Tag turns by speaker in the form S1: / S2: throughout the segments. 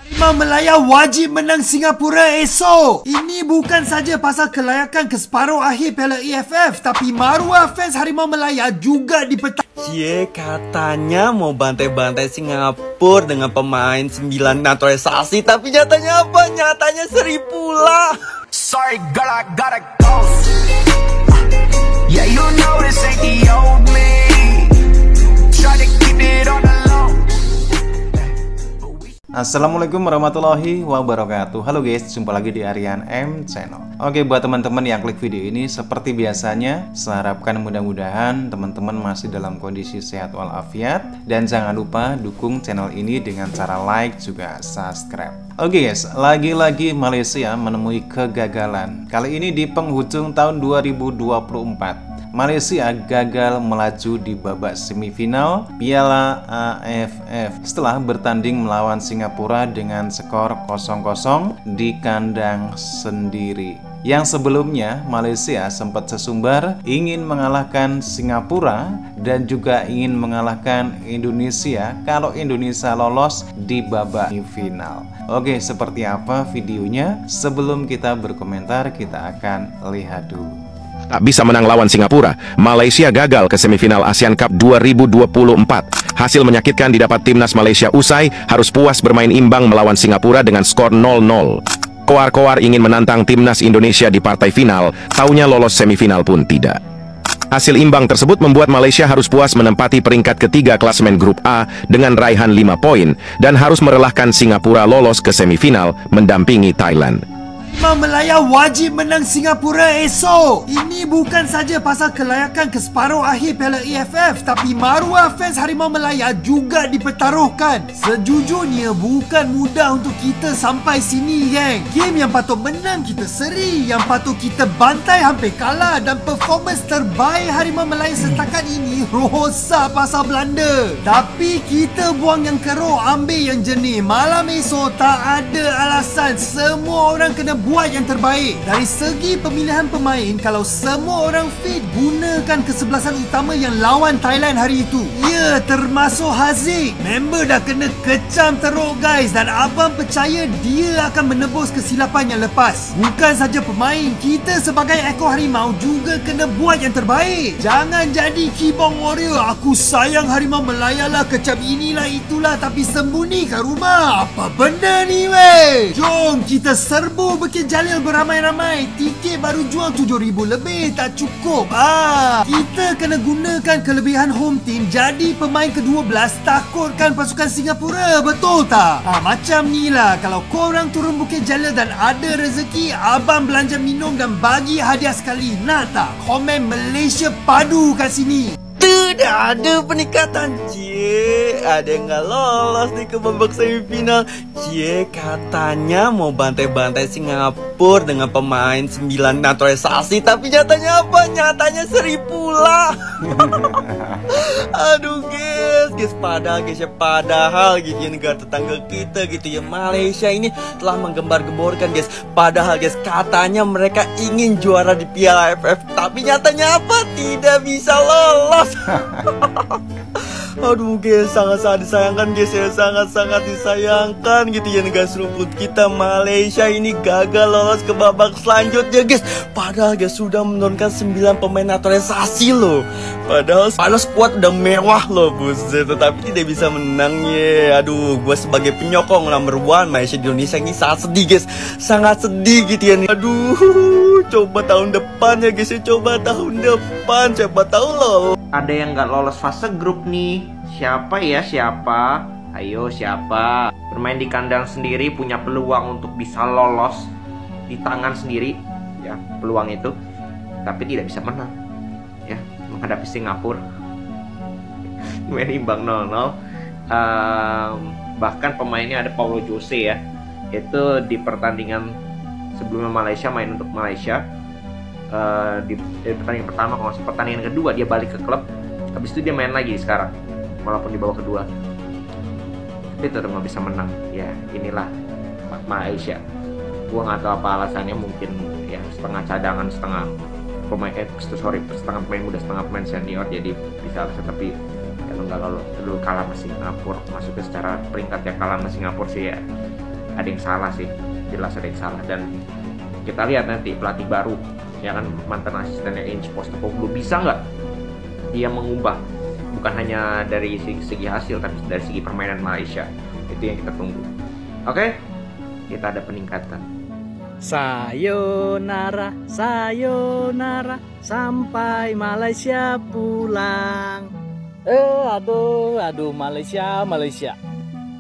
S1: Harimau Melaya wajib menang Singapura esok. Ini bukan saja pasal kelayakan ke separuh akhir Piala AFF, tapi maruah fans Harimau Melaya juga dipetak.
S2: Katanya mau bantai-bantai Singapura dengan pemain 9 naturalisasi, tapi nyatanya apa? Nyatanya seri pula.
S3: Sorry girl, I gotta go. Yeah, you know this ain't the old me. Try to keep it on the low.
S4: Assalamualaikum warahmatullahi wabarakatuh. Halo guys, jumpa lagi di Aryan M Channel. Oke, buat teman-teman yang klik video ini, seperti biasanya saya harapkan mudah-mudahan teman-teman masih dalam kondisi sehat walafiat. Dan jangan lupa dukung channel ini dengan cara like juga subscribe. Oke guys, lagi-lagi Malaysia menemui kegagalan. Kali ini di penghujung tahun 2024, Malaysia gagal melaju di babak semifinal Piala AFF setelah bertanding melawan Singapura dengan skor 0-0 di kandang sendiri. Yang sebelumnya Malaysia sempat sesumbar ingin mengalahkan Singapura dan juga ingin mengalahkan Indonesia kalau Indonesia lolos di babak final. Oke, seperti apa videonya? Sebelum kita berkomentar, kita akan lihat dulu.
S5: Tak bisa menang lawan Singapura, Malaysia gagal ke semifinal ASEAN Cup 2024. Hasil menyakitkan didapat timnas Malaysia usai harus puas bermain imbang melawan Singapura dengan skor 0-0. Koar-koar ingin menantang timnas Indonesia di partai final, taunya lolos semifinal pun tidak. Hasil imbang tersebut membuat Malaysia harus puas menempati peringkat ketiga klasemen grup A dengan raihan 5 poin dan harus merelahkan Singapura lolos ke semifinal mendampingi Thailand.
S1: Harimau Melaya wajib menang Singapura esok. Ini bukan saja pasal kelayakan ke separuh akhir Piala AFF, tapi maruah fans Harimau Melaya juga dipertaruhkan. Sejujurnya bukan mudah untuk kita sampai sini, geng. Game yang patut menang kita seri, yang patut kita bantai hampir kalah, dan performance terbaik Harimau Melaya setakat ini rosak pasal Belanda. Tapi kita buang yang keruh, ambil yang jernih. Malam esok tak ada alasan, semua orang kena buat yang terbaik. Dari segi pemilihan pemain, kalau semua orang fit, gunakan kesebelasan utama yang lawan Thailand hari itu. Ya, termasuk Haziq. Member dah kena kecam teruk guys, dan abang percaya dia akan menebus kesilapan yang lepas. Bukan saja pemain, kita sebagai ekor harimau juga kena buat yang terbaik. Jangan jadi kibong warrior. Aku sayang Harimau Melaya lah, kecam inilah itulah, tapi sembunyi kat rumah. Apa benda ni weh? Jom kita serbu Bukit Jalil beramai-ramai. Tiket baru jual 7,000 lebih, tak cukup. Kita kena gunakan kelebihan home team jadi pemain ke-12, takutkan pasukan Singapura, betul tak? Macam ni lah, kalau korang turun Bukit Jalil dan ada rezeki, abang belanja minum dan bagi hadiah sekali. Nak tak? Komen Malaysia padu kat sini.
S2: Tidak ada peningkatan. Ada yang nggak lolos nih ke babak semifinal. Katanya mau bantai-bantai Singapura dengan pemain 9 naturalisasi, tapi nyatanya apa? Nyatanya seri pula. Aduh guys, padahal gitu ya, negara tetangga kita gitu ya, Malaysia ini telah menggembar-gemborkan guys. Padahal guys, katanya mereka ingin juara di Piala AFF, tapi nyatanya apa? Tidak bisa lolos. Aduh guys, sangat-sangat disayangkan guys ya, sangat-sangat disayangkan gitu ya, negara serumput kita Malaysia ini gagal lolos ke babak selanjutnya guys. Padahal guys sudah menurunkan 9 pemain naturalisasi loh. Padahal squad udah mewah loh buset, tetapi tidak bisa menang ya. Aduh, gue sebagai penyokong nomor 1 Malaysia di Indonesia ini sangat sedih guys, sangat sedih gitu ya. Aduh, coba tahun depan ya guys ya, coba tahun depan, siapa tahu loh.
S6: Ada yang nggak lolos fase grup nih. Siapa ya, siapa? Ayo siapa? Bermain di kandang sendiri, punya peluang untuk bisa lolos di tangan sendiri ya, peluang itu, tapi tidak bisa menang ya, menghadapi Singapura. Main imbang 0-0. Bahkan pemainnya ada Paulo Jose ya, itu di pertandingan sebelumnya Malaysia main untuk Malaysia. Di pertandingan pertama, kalau pertandingan kedua dia balik ke klub, habis itu dia main lagi sekarang walaupun di babak kedua, tapi tetap nggak bisa menang ya. Inilah Malaysia. Gua nggak tahu apa alasannya, mungkin ya setengah cadangan, setengah pemain setengah pemain muda, setengah pemain senior, jadi bisa alasan. Tapi ya nggak, kalau dulu kalah sama Singapura, masuknya secara peringkat ya kalah sama Singapura sih ya, ada yang salah sih, jelas ada yang salah. Dan kita lihat nanti pelatih baru, ya kan, mantan asistennya Ange Postecoglou, bisa nggak dia mengubah bukan hanya dari segi hasil tapi dari segi permainan Malaysia. Itu yang kita tunggu. Oke, kita ada peningkatan.
S7: Sayonara, sayonara, sampai Malaysia pulang. Aduh, Malaysia.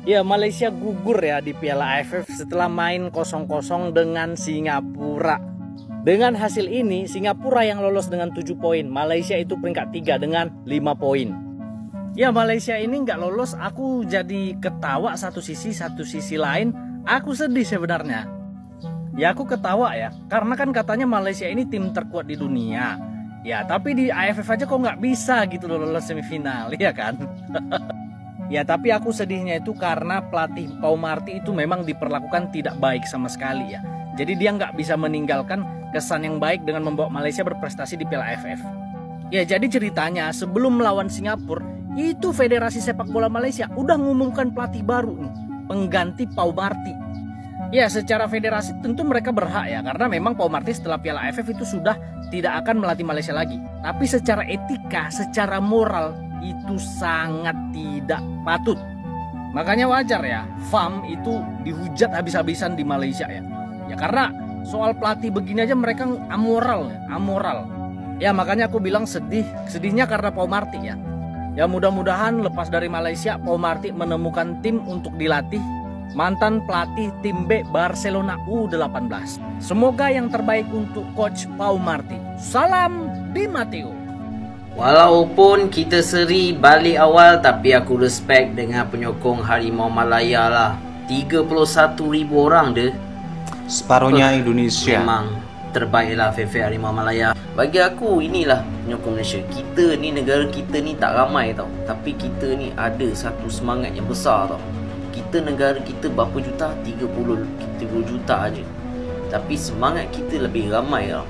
S7: Ya, Malaysia gugur ya di Piala AFF setelah main 0-0 dengan Singapura. Dengan hasil ini, Singapura yang lolos dengan 7 poin, Malaysia itu peringkat 3 dengan 5 poin. Ya, Malaysia ini nggak lolos, aku jadi ketawa satu sisi lain, aku sedih sebenarnya. Ya, aku ketawa ya, karena kan katanya Malaysia ini tim terkuat di dunia. Ya, tapi di AFF aja kok nggak bisa gitu loh lolos semifinal, ya kan? Ya, tapi aku sedihnya itu karena pelatih Pau Marti itu memang diperlakukan tidak baik sama sekali ya. Jadi dia nggak bisa meninggalkan kesan yang baik dengan membawa Malaysia berprestasi di Piala AFF. Ya, jadi ceritanya sebelum melawan Singapura, itu Federasi Sepak Bola Malaysia udah ngumumkan pelatih baru nih, pengganti Pau Marti. Ya, secara federasi tentu mereka berhak ya, karena memang Pau Marti setelah Piala AFF itu sudah tidak akan melatih Malaysia lagi. Tapi secara etika, secara moral, itu sangat tidak patut. Makanya wajar ya, FAM itu dihujat habis-habisan di Malaysia ya. Ya karena soal pelatih begini aja mereka amoral. Ya makanya aku bilang sedihnya karena Pau Marti ya. Ya mudah-mudahan lepas dari Malaysia, Pau Marti menemukan tim untuk dilatih, mantan pelatih tim B Barcelona U18. Semoga yang terbaik untuk coach Pau Marti. Salam Di Matteo.
S8: Walaupun kita seri balik awal, tapi aku respect dengan penyokong Harimau Malaya lah. 31,000 orang deh.
S4: Separuhnya Indonesia.
S8: Memang terbaik lah FF Harimau Malaya. Bagi aku inilah penyokong Malaysia. Kita ni, negara kita ni tak ramai tau, tapi kita ni ada satu semangat yang besar tau. Kita, negara kita berapa juta? 30 juta aja. Tapi semangat kita lebih ramai tau.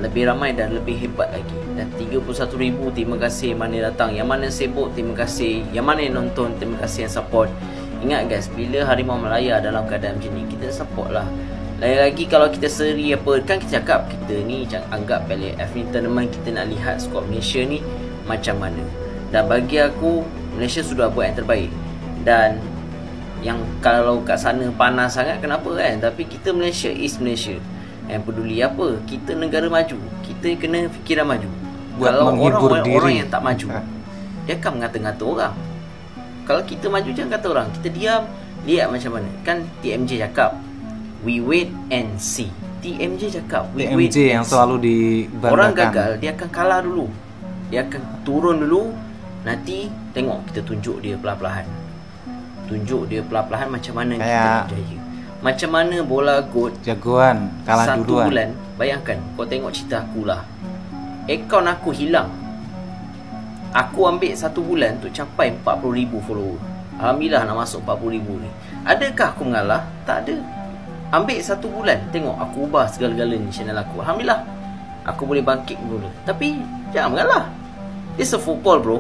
S8: Lebih ramai dan lebih hebat lagi. Dan 31,000, terima kasih mana datang, yang mana sibuk terima kasih, yang mana yang nonton terima kasih, yang support. Ingat guys, bila Harimau Malaya dalam keadaan macam ni, kita support lah. Lagi-lagi kalau kita seri apa, kan kita cakap kita ni anggap Piala AFF ni tournament, kita nak lihat skor Malaysia ni macam mana. Dan bagi aku, Malaysia sudah buat yang terbaik. Dan yang kalau kat sana panas sangat, kenapa kan? Tapi kita Malaysia is Malaysia. Yang peduli apa? Kita negara maju, kita kena fikiran maju.
S4: Buat
S8: kalau orang yang tak maju, dia akan mengata-ngata orang. Kalau kita maju, jangan kata orang. Kita diam, lihat macam mana. Kan TMJ cakap, we wait and see. TMJ cakap, we wait and
S4: yang
S8: see.
S4: selalu dibanggakan.
S8: Orang gagal, dia akan kalah dulu. Dia akan turun dulu. Nanti tengok kita tunjuk dia perlahan-lahan. Tunjuk dia perlahan-lahan macam mana kita nak berjaya. Macam mana bola GOAT
S4: jagoan kalah duluan.
S8: 1 bulan. Bayangkan, kau tengok cerita aku lah. Akaun aku hilang. Aku ambil 1 bulan untuk capai 40,000 follower. Alhamdulillah nak masuk 40,000 ni. Adakah aku mengalah? Tak ada. Ambil 1 bulan, tengok aku ubah segala-galanya channel aku. Alhamdulillah, aku boleh bangkit dulu. Tapi jangan mengalah. It's a football bro.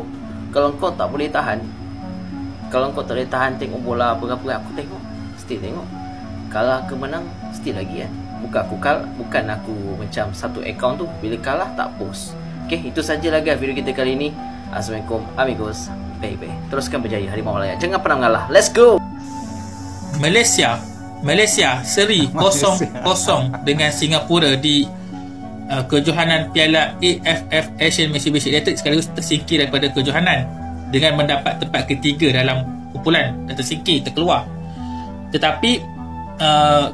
S8: Kalau kau tak boleh tahan, kalau kau tak boleh tahan tengok bola apa-apa, aku tengok, still tengok. Kalah ke menang, still lagi kan. Bukan aku macam satu akaun tu, bila kalah tak post. Okay, itu sajalah guys video kita kali ini. Assalamualaikum amigos. Bye-bye. Teruskan berjaya Harimau Malaya. Jangan pernah mengalah. Let's go.
S9: Malaysia seri 0-0 dengan Singapura di kejohanan Piala AFF Asian Mitsubishi Electric, sekaligus tersingkir daripada kejohanan dengan mendapat tempat ketiga dalam kumpulan dan terkeluar. Tetapi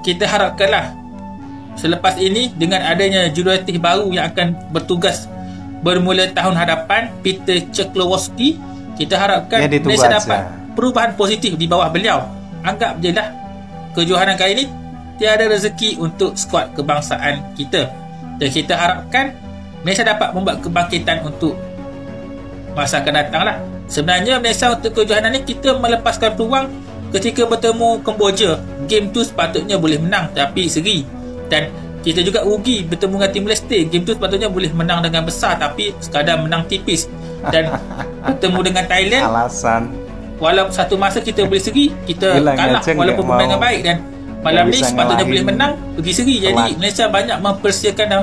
S9: kita harapkanlah selepas ini dengan adanya jurulatih baru yang akan bertugas bermula tahun hadapan, Peter Ceklowski, kita harapkan Malaysia dapat perubahan positif di bawah beliau. Anggap je lah kejohanan kali ini tiada rezeki untuk skuad kebangsaan kita, dan kita harapkan Malaysia dapat membuat kebangkitan untuk masa akan datang lah. Sebenarnya Malaysia untuk kejohanan ni kita melepaskan peluang ketika bertemu Kemboja. Game tu sepatutnya boleh menang tapi seri, dan kita juga rugi bertemu dengan Timor Leste. Game tu sepatutnya boleh menang dengan besar tapi sekadar menang tipis. Dan bertemu dengan Thailand, walaupun satu masa kita boleh seri, kita kalah walaupun bermain dengan baik, dan malam ni sepatutnya boleh menang, pergi seri. Jadi Malaysia banyak mempersiapkan dan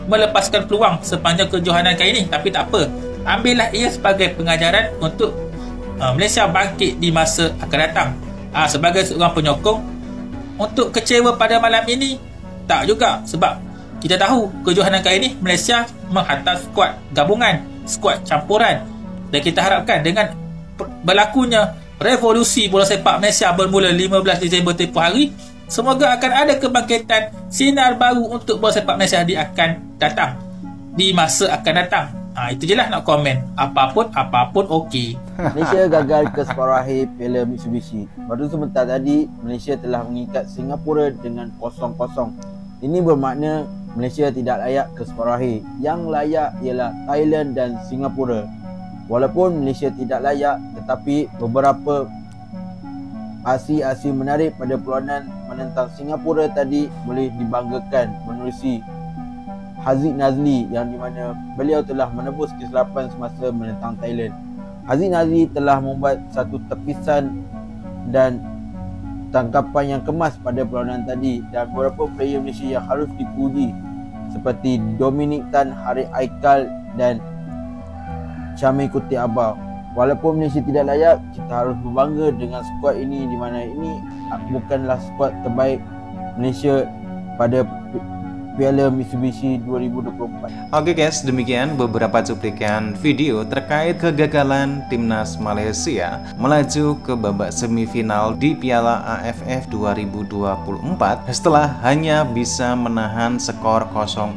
S9: melepaskan peluang sepanjang kejohanan kali ini. Tapi tak apa, ambillah ia sebagai pengajaran untuk Malaysia bangkit di masa akan datang. Sebagai seorang penyokong, untuk kecewa pada malam ini tak juga, sebab kita tahu kejohanan kali ini Malaysia menghantar skuad gabungan, skuad campuran, dan kita harapkan dengan berlakunya revolusi bola sepak Malaysia bermula 15 Disember tempoh hari, semoga akan ada kebangkitan sinar baru untuk bola sepak Malaysia akan datang di masa akan datang. Itu je lah nak komen. Apapun okey.
S10: Malaysia gagal ke separuh akhir Piala Mitsubishi. Baru sebentar tadi Malaysia telah mengikat Singapura dengan 0-0. Ini bermakna Malaysia tidak layak ke separuh akhir. Yang layak ialah Thailand dan Singapura. Walaupun Malaysia tidak layak, tetapi beberapa aksi-aksi menarik pada perlawanan menentang Singapura tadi boleh dibanggakan menerusi Haziq Nazli, yang di mana beliau telah menebus kesilapan semasa menentang Thailand. Haziq Nazli telah membuat satu tepisan dan tangkapan yang kemas pada perlawanan tadi, dan beberapa player Malaysia yang harus dipuji seperti Dominic Tan, Haris Aikal dan Syamil Kuti Abah. Walaupun Malaysia tidak layak, kita harus berbangga dengan skuad ini, di mana ini bukanlah skuad terbaik Malaysia pada Piala Mitsubishi 2024.
S4: Oke guys, demikian beberapa cuplikan video terkait kegagalan timnas Malaysia melaju ke babak semifinal di Piala AFF 2024 setelah hanya bisa menahan skor 0-0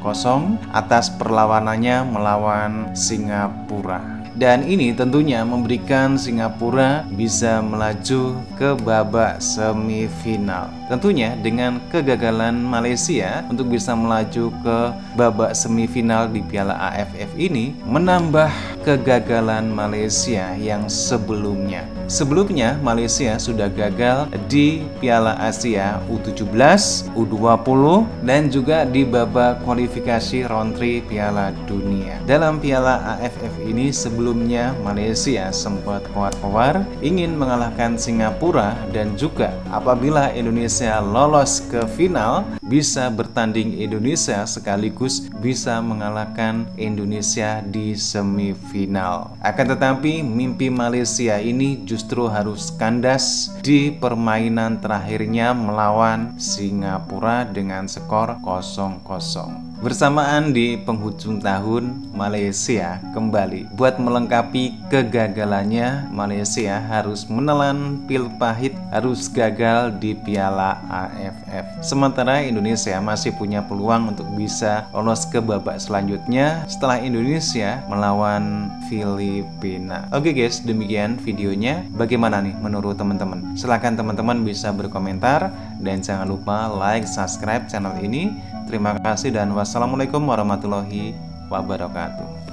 S4: atas perlawanannya melawan Singapura. Dan ini tentunya memberikan Singapura bisa melaju ke babak semifinal. Tentunya dengan kegagalan Malaysia untuk bisa melaju ke babak semifinal di Piala AFF ini menambah kegagalan Malaysia yang sebelumnya. Sebelumnya Malaysia sudah gagal di Piala Asia U17, U20 dan juga di babak kualifikasi round 3 Piala Dunia. Dalam Piala AFF ini sebelumnya Malaysia sempat kowar-kowar ingin mengalahkan Singapura, dan juga apabila Indonesia lolos ke final bisa bertanding Indonesia sekaligus bisa mengalahkan Indonesia di semifinal. Akan tetapi mimpi Malaysia ini justru harus kandas di permainan terakhirnya melawan Singapura dengan skor 0-0. Bersamaan di penghujung tahun, Malaysia kembali. Buat melengkapi kegagalannya, Malaysia harus menelan pil pahit, harus gagal di Piala AFF. Sementara Indonesia masih punya peluang untuk bisa lolos ke babak selanjutnya setelah Indonesia melawan Filipina. Oke guys, demikian videonya. Bagaimana nih menurut teman-teman? Silahkan teman-teman bisa berkomentar, dan jangan lupa like, subscribe channel ini. Terima kasih dan wassalamualaikum warahmatullahi wabarakatuh.